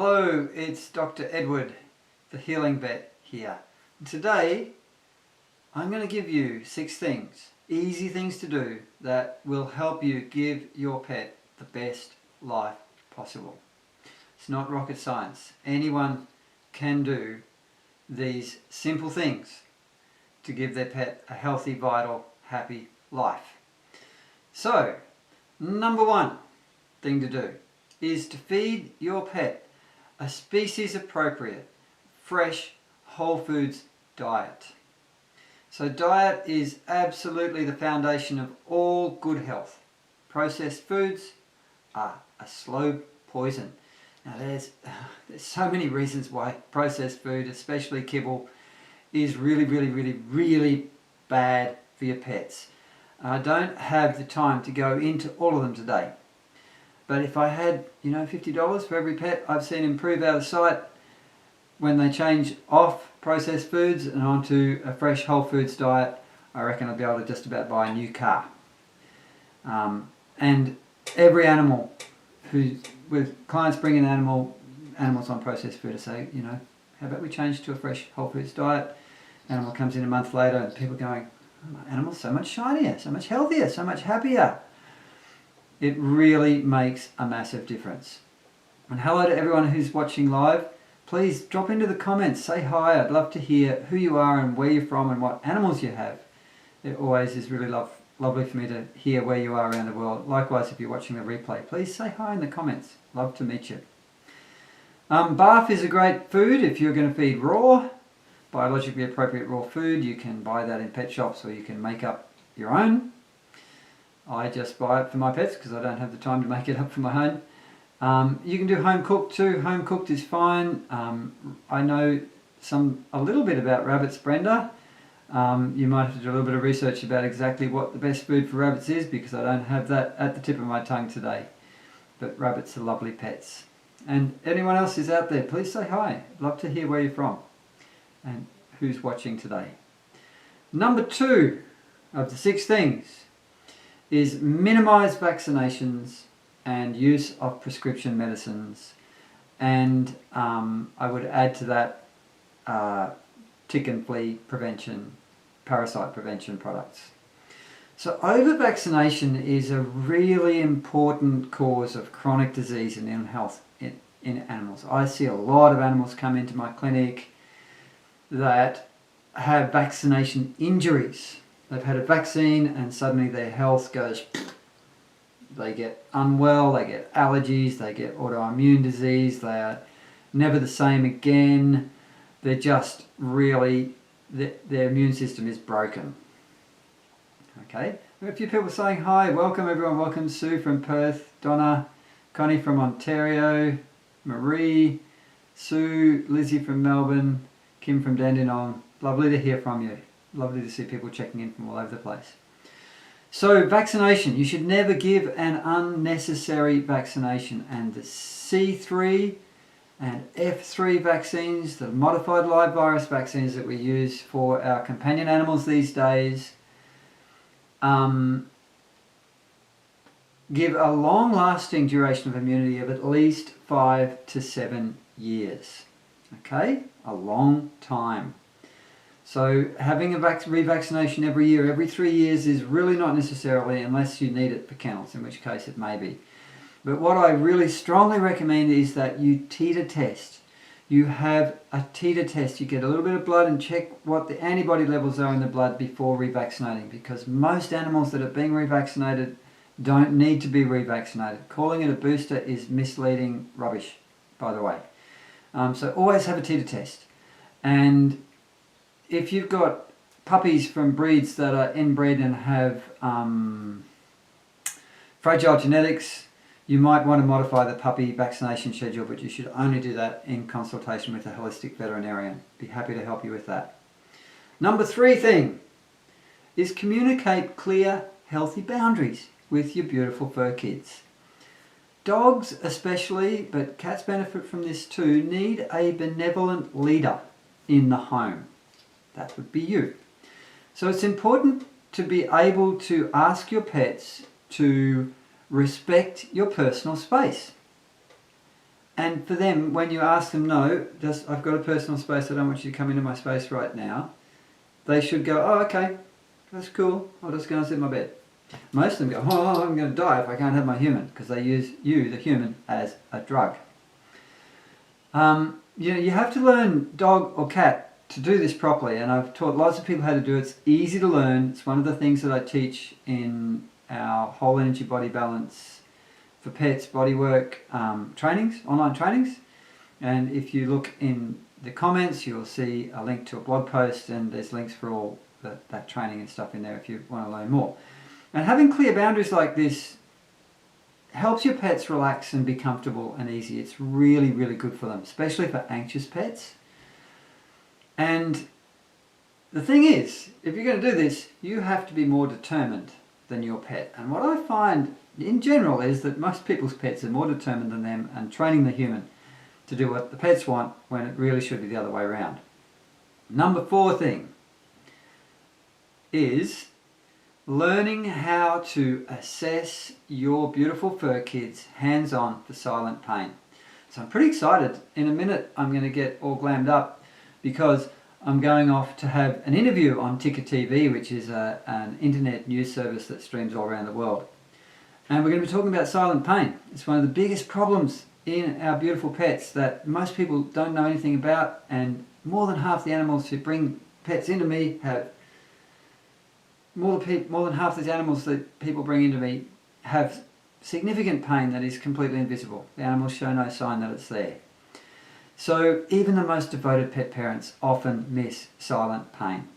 Hello, it's Dr. Edward, the Healing Vet here. Today, I'm going to give you 6 things, easy things to do that will help you give your pet the best life possible. It's not rocket science. Anyone can do these simple things to give their pet a healthy, vital, happy life. So, number 1 thing to do is to feed your pet a species appropriate, fresh, whole foods diet. So diet is absolutely the foundation of all good health. Processed foods are a slow poison. Now there's so many reasons why processed food, especially kibble, is really bad for your pets. I don't have the time to go into all of them today. But if I had, $50 for every pet I've seen improve out of sight when they change off processed foods and onto a fresh whole foods diet, I reckon I'd be able to just about buy a new car. And every animal with clients bringing animals on processed food to say, how about we change to a fresh whole foods diet? Animal comes in a month later and people are going, oh, my animal's so much shinier, so much healthier, so much happier. It really makes a massive difference. And hello to everyone who's watching live. Please drop into the comments, say hi. I'd love to hear who you are and where you're from and what animals you have. It always is really lovely for me to hear where you are around the world. Likewise, if you're watching the replay, please say hi in the comments. Love to meet you. Barf is a great food if you're going to feed raw, biologically appropriate raw food. You can buy that in pet shops or you can make up your own. I just buy it for my pets because I don't have the time to make it up for my own. You can do home cooked too. Home cooked is fine. I know a little bit about rabbits, Brenda. You might have to do a little bit of research about exactly what the best food for rabbits is because I don't have that at the tip of my tongue today. But rabbits are lovely pets. And anyone else who's out there, please say hi. I'd love to hear where you're from and who's watching today. Number 2 of the 6 things is minimize vaccinations and use of prescription medicines, and I would add to that tick and flea prevention, parasite prevention products. So over-vaccination is a really important cause of chronic disease and ill health in animals. I see a lot of animals come into my clinic that have vaccination injuries. They've had a vaccine and suddenly their health goes, they get unwell, they get allergies, they get autoimmune disease, they are never the same again. They're just really, their immune system is broken. Okay, we have a few people saying hi. Welcome everyone, welcome Sue from Perth, Donna, Connie from Ontario, Marie, Sue, Lizzie from Melbourne, Kim from Dandenong. Lovely to hear from you. Lovely to see people checking in from all over the place. So vaccination, you should never give an unnecessary vaccination, and the C3 and F3 vaccines, the modified live virus vaccines that we use for our companion animals these days, give a long-lasting duration of immunity of at least 5 to 7 years. Okay, a long time. So having a revaccination every year, every 3 years is really not necessarily, unless you need it for kennels, in which case it may be. But what I really strongly recommend is that you titer test. You have a titer test. You get a little bit of blood and check what the antibody levels are in the blood before revaccinating, because most animals that are being revaccinated don't need to be revaccinated. Calling it a booster is misleading rubbish, by the way. So always have a titer test. And if you've got puppies from breeds that are inbred and have fragile genetics, you might want to modify the puppy vaccination schedule, but you should only do that in consultation with a holistic veterinarian. Be happy to help you with that. Number 3 thing is communicate clear, healthy boundaries with your beautiful fur kids. Dogs especially, but cats benefit from this too, need a benevolent leader in the home. That would be you. So it's important to be able to ask your pets to respect your personal space And for them, when you ask them, no, just I've got a personal space, I don't want you to come into my space right now, they should go, oh, okay, that's cool, I'll just go and sit in my bed. Most of them go, oh, I'm going to die if I can't have my human, because they use you, the human, as a drug. You have to learn dog or cat to do this properly, and I've taught lots of people how to do it. It's easy to learn. It's one of the things that I teach in our whole energy body balance for pets bodywork trainings, online trainings. And if you look in the comments, you'll see a link to a blog post, and there's links for all that training and stuff in there if you want to learn more. And having clear boundaries like this helps your pets relax and be comfortable and easy. It's really, really good for them, especially for anxious pets. And the thing is, if you're going to do this, you have to be more determined than your pet. And what I find in general is that most people's pets are more determined than them, and training the human to do what the pets want when it really should be the other way around. Number 4 thing is learning how to assess your beautiful fur kids hands-on for silent pain. So I'm pretty excited. In a minute I'm going to get all glammed up because I'm going off to have an interview on Ticker TV, which is an internet news service that streams all around the world. And we're going to be talking about silent pain. It's one of the biggest problems in our beautiful pets that most people don't know anything about, and more than half the animals who bring pets into me have more than half the animals that people bring into me have significant pain that is completely invisible. The animals show no sign that it's there. So even the most devoted pet parents often miss silent pain.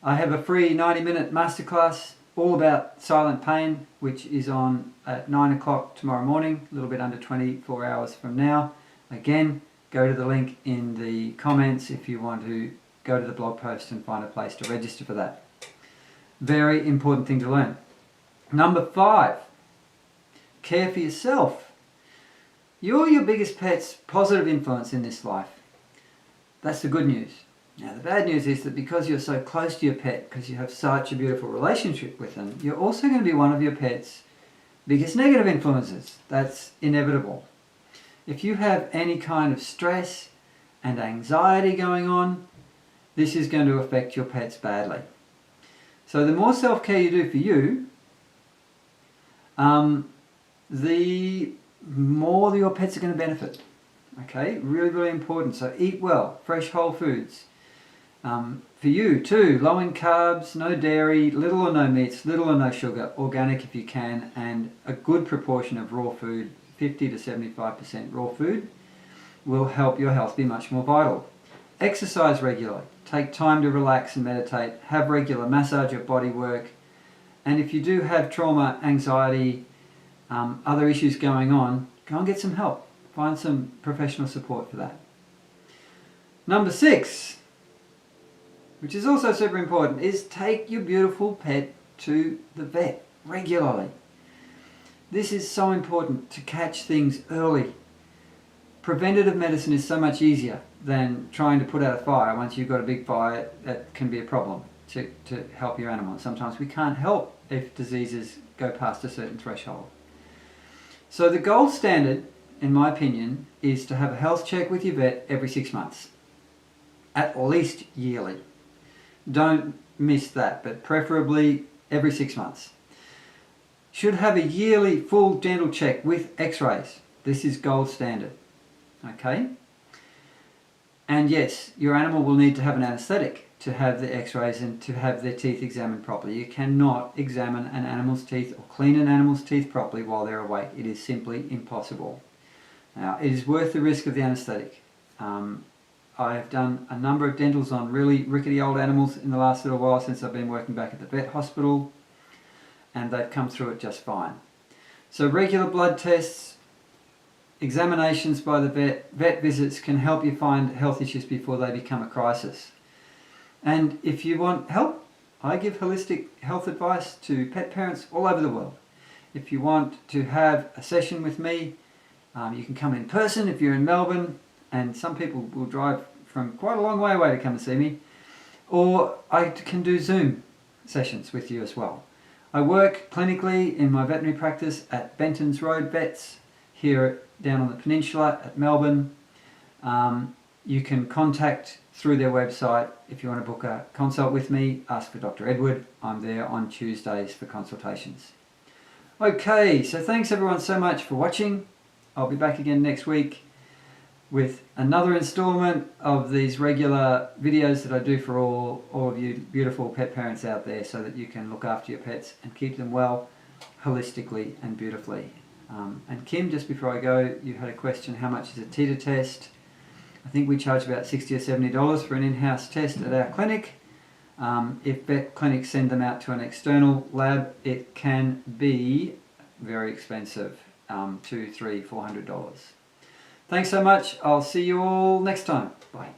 I have a free 90-minute masterclass all about silent pain, which is on at 9 o'clock tomorrow morning, a little bit under 24 hours from now. Again, go to the link in the comments if you want to go to the blog post and find a place to register for that. Very important thing to learn. Number 5, care for yourself. You're your biggest pet's positive influence in this life. That's the good news. Now the bad news is that because you're so close to your pet, because you have such a beautiful relationship with them, you're also going to be one of your pet's biggest negative influences. That's inevitable. If you have any kind of stress and anxiety going on, this is going to affect your pets badly. So the more self-care you do for you, the more your pets are going to benefit. Okay, really, really important. So eat well, fresh whole foods. For you too, low in carbs, no dairy, little or no meats, little or no sugar, organic if you can, and a good proportion of raw food, 50 to 75% raw food, will help your health be much more vital. Exercise regularly. Take time to relax and meditate. Have regular massage or body work. And if you do have trauma, anxiety, other issues going on, go and get some help. Find some professional support for that. Number 6, which is also super important, is take your beautiful pet to the vet regularly. This is so important to catch things early. Preventative medicine is so much easier than trying to put out a fire. Once you've got a big fire, that can be a problem to help your animal. Sometimes we can't help if diseases go past a certain threshold. So the gold standard, in my opinion, is to have a health check with your vet every 6 months. At least yearly. Don't miss that, but preferably every 6 months. Should have a yearly full dental check with x-rays. This is gold standard. Okay? And yes, your animal will need to have an anaesthetic to have the x-rays and to have their teeth examined properly. You cannot examine an animal's teeth or clean an animal's teeth properly while they're awake. It is simply impossible. Now, it is worth the risk of the anaesthetic. I have done a number of dentals on really rickety old animals in the last little while since I've been working back at the vet hospital, and they've come through it just fine. So regular blood tests, examinations by the vet visits can help you find health issues before they become a crisis. And if you want help, I give holistic health advice to pet parents all over the world. If you want to have a session with me, you can come in person if you're in Melbourne, and some people will drive from quite a long way away to come and see me, or I can do Zoom sessions with you as well. I work clinically in my veterinary practice at Benton's Road Vets here down on the peninsula at Melbourne. You can contact through their website if you want to book a consult with me. Ask for Dr. Edward. I'm there on Tuesdays for consultations. Okay, so thanks everyone so much for watching. I'll be back again next week with another installment of these regular videos that I do for all of you beautiful pet parents out there, so that you can look after your pets and keep them well, holistically and beautifully. And Kim, just before I go, you had a question, how much is a teeter test? I think we charge about $60 or $70 for an in-house test at our clinic. If vet clinics send them out to an external lab, it can be very expensive, $200, $300, $400. Thanks so much. I'll see you all next time. Bye.